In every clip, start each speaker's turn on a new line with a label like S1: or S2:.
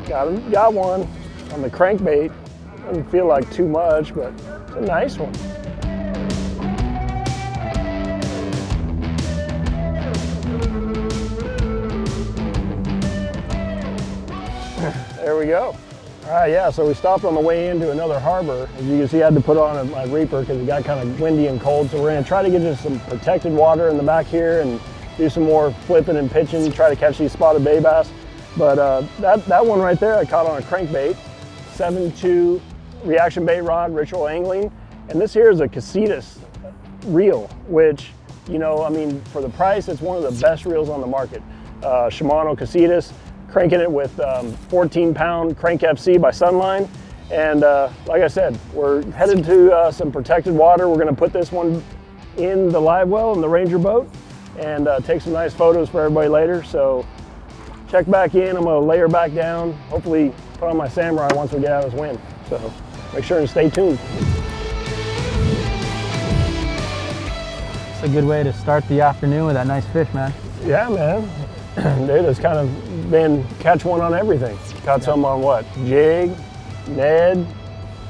S1: Got one on the crankbait. Doesn't feel like too much, but it's a nice one. There we go. All right, yeah, so we stopped on the way into another harbor. As you can see, I had to put on my reaper because it got kind of windy and cold. So we're gonna try to get just some protected water in the back here and do some more flipping and pitching, try to catch these spotted bay bass. But that one right there, I caught on a crankbait, 7.2 reaction bait rod, ritual angling. And this here is a Casitas reel, which, you know, I mean, for the price, it's one of the best reels on the market. Shimano Casitas, cranking it with 14-pound crank FC by SUNLINE. And like I said, we're headed to some protected water. We're gonna put this one in the live well in the Ranger boat and take some nice photos for everybody later. So check back in, I'm gonna lay her back down, hopefully put on my Samurai once we get out of this wind. So make sure and stay tuned.
S2: It's a good way to start the afternoon with that nice fish, man.
S1: Yeah, man. Dude, it's kind of been catch one on everything. Caught some on what? Jig, Ned,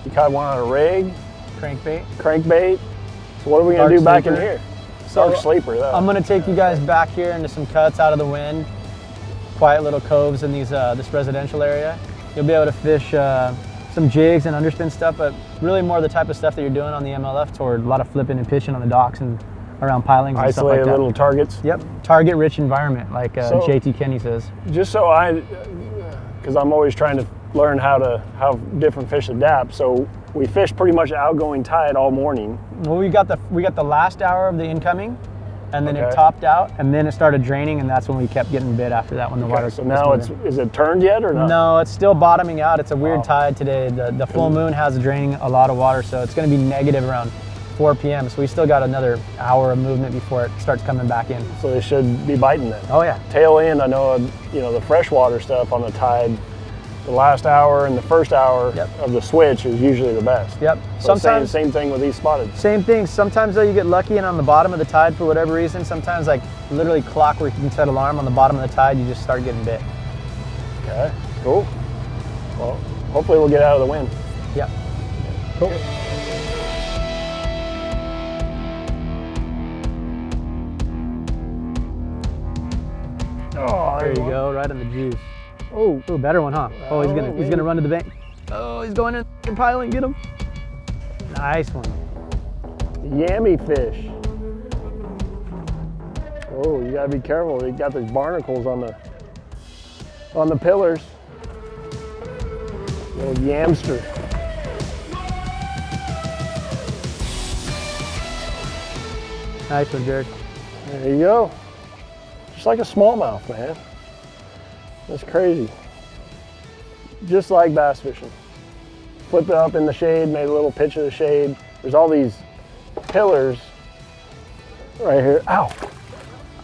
S1: you caught one on a rig. Crankbait. So what are we gonna do back in here? Dark sleeper, though.
S2: I'm gonna take you guys back here into some cuts out of the wind, quiet little coves in these this residential area. You'll be able to fish some jigs and underspin stuff, but really more the type of stuff that you're doing on the MLF tour, a lot of flipping and pitching on the docks and around pilings and stuff like that.
S1: Isolated little targets?
S2: Yep, target-rich environment, like JT Kenny says.
S1: Just so because I'm always trying to learn how different fish adapt, so we fished pretty much outgoing tide all morning.
S2: Well, we got the last hour of the incoming, and then it topped out, and then it started draining, and that's when we kept getting bit after that when the water.
S1: So now is it turned yet or not?
S2: No, it's still bottoming out. It's a weird tide today. The full moon has draining a lot of water, so it's going to be negative around 4 p.m. So we still got another hour of movement before it starts coming back in.
S1: So they should be biting then.
S2: Oh yeah.
S1: Tail end, I know, you know, the freshwater stuff on the tide, the last hour and the first hour of the switch is usually the best.
S2: Yep.
S1: So
S2: Sometimes
S1: same thing with these spotted.
S2: Same thing. Sometimes though you get lucky and on the bottom of the tide for whatever reason. Sometimes like literally clockwork, you can set alarm on the bottom of the tide. You just start getting bit.
S1: Okay. Cool. Well, hopefully we'll get out of the wind.
S2: Yep.
S1: Cool. Oh,
S2: there you go, right on the juice. Oh, better one, huh? Oh, he's gonna run to the bank. Oh, he's going in the piling. Get him. Nice one.
S1: Yammyfish. Oh, you gotta be careful. They got these barnacles on the pillars. Little yamster.
S2: Nice one, Jared.
S1: There you go. Just like a smallmouth, man. That's crazy. Just like bass fishing. Flip it up in the shade, made a little pitch of the shade. There's all these pillars right here. Ow!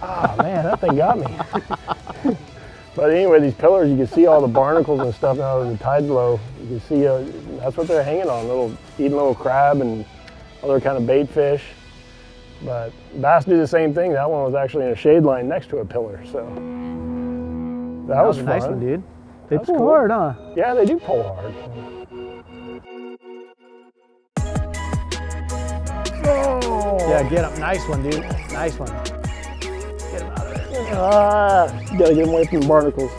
S1: Ah, man, that thing got me. But anyway, these pillars, you can see all the barnacles and stuff now that the tide's low. You can see that's what they're hanging on, eating little crab and other kind of bait fish. But bass do the same thing. That one was actually in a shade line next to a pillar, so that was fun.
S2: A nice one, dude. They pull hard, huh?
S1: Yeah, they do pull hard. Oh!
S2: Yeah, get him. Nice one, dude. Nice one. Get him out of there.
S1: You gotta get him away from the barnacles.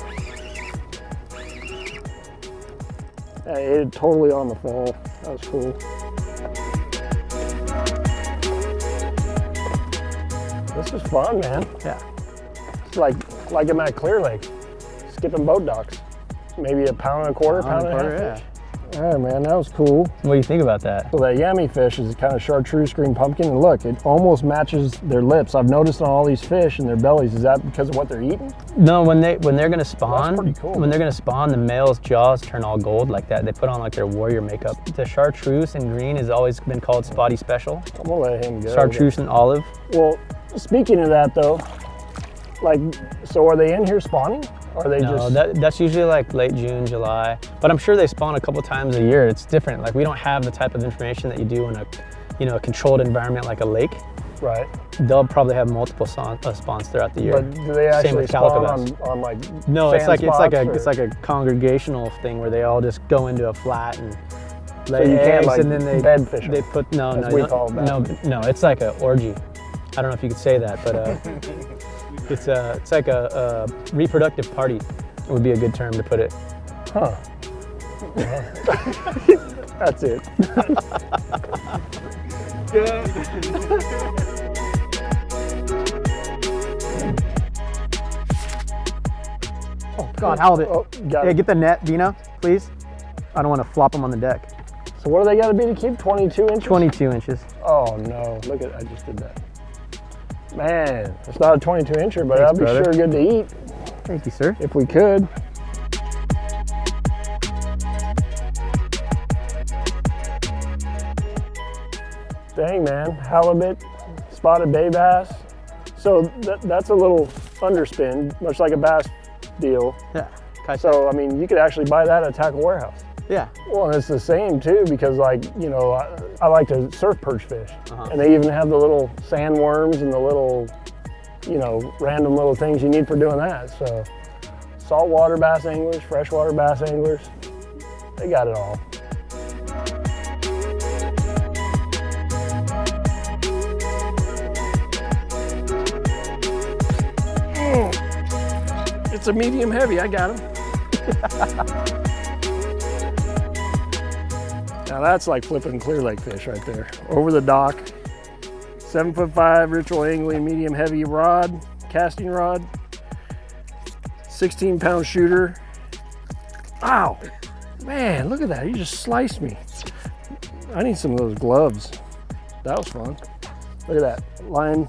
S1: Yeah, it hit totally on the fall. That was cool. This is fun, man.
S2: Yeah.
S1: It's like I'm at Clear Lake, skipping boat docks. Maybe a pound and a quarter, pound and a half fish. Yeah, man, that was cool.
S2: What do you think about that?
S1: So that Yammyfish is kind of Chartreuse green pumpkin, and look, it almost matches their lips. I've noticed on all these fish and their bellies. Is that because of what they're eating?
S2: No, when they're gonna spawn,
S1: that's pretty cool.
S2: When they're gonna spawn, the male's jaws turn all gold like that. They put on like their warrior makeup. The Chartreuse and green has always been called Spotty Special.
S1: I'm gonna let him go.
S2: Chartreuse and olive.
S1: Well, speaking of that though, like, so are they in here spawning? Or are they
S2: no, that's usually like late June, July. But I'm sure they spawn a couple times a year. It's different. Like we don't have the type of information that you do in a controlled environment like a lake.
S1: Right.
S2: they'll probably have multiple spawns throughout the year.
S1: But do they
S2: Same
S1: actually
S2: with calico
S1: spawn
S2: bass.
S1: on like
S2: No,
S1: sand
S2: it's like a congregational thing where they all just go into a flat and lay
S1: you can't,
S2: eggs,
S1: like,
S2: and then
S1: bed fish 'em.
S2: they put no, it's like an orgy. I don't know if you could say that, but it's like a reproductive party. It would be a good term to put it.
S1: Huh. That's it.
S2: Oh God, hold it.
S1: Oh, got
S2: Yeah,
S1: it.
S2: get the net, Dino, please. I don't want to flop them on the deck.
S1: So what do they got to be to keep? 22 inches?
S2: 22 inches.
S1: Oh no, look at, I just did that. Man, it's not a 22 incher, but
S2: Thanks,
S1: that'd be
S2: brother.
S1: sure good to eat
S2: Thank you, sir.
S1: if we could. Dang man, halibut, spotted bay bass. So that's a little underspin, much like a bass deal.
S2: Yeah.
S1: So I mean, you could actually buy that at Tackle Warehouse.
S2: Yeah.
S1: Well, and it's the same too, because like, you know, I like to surf perch fish. And they even have the little sandworms and the little, you know, random little things you need for doing that. So saltwater bass anglers, freshwater bass anglers, they got it all. It's a medium heavy, I got him. Now that's like flipping clear lake fish right there. Over the dock, 7'5" ritual angling medium heavy rod, casting rod, 16-pound shooter. Ow, man, look at that, he just sliced me. I need some of those gloves. That was fun. Look at that line.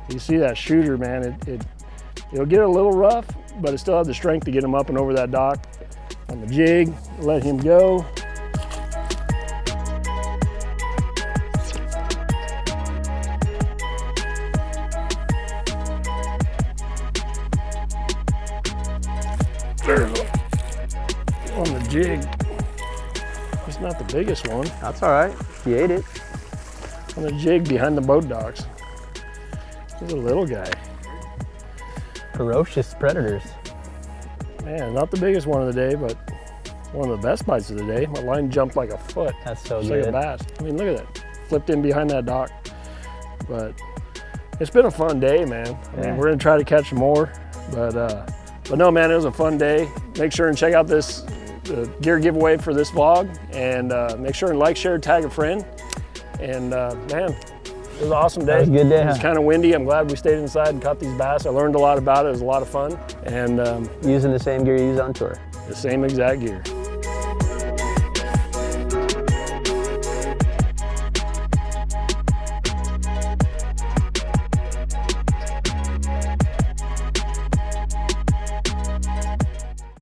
S1: You see that shooter, man, it'll get a little rough, but it still has the strength to get him up and over that dock. On the jig, let him go. On the jig. It's not the biggest one.
S2: That's all right. You ate it.
S1: On the jig behind the boat docks. He's a little guy.
S2: Ferocious predators.
S1: Man, not the biggest one of the day, but one of the best bites of the day. My line jumped like a foot.
S2: That's so
S1: Just
S2: good.
S1: like a bass. I mean, look at that. Flipped in behind that dock. But it's been a fun day, man. I mean, we're gonna try to catch some more, but no, man, it was a fun day. Make sure and check out this gear giveaway for this vlog, and make sure and like, share, tag a friend. And man, it was an awesome day.
S2: That was a good day,
S1: It was
S2: huh?
S1: kind of windy. I'm glad we stayed inside and caught these bass. I learned a lot about it. It was a lot of fun. And
S2: Using the same gear you use on tour.
S1: the same exact gear.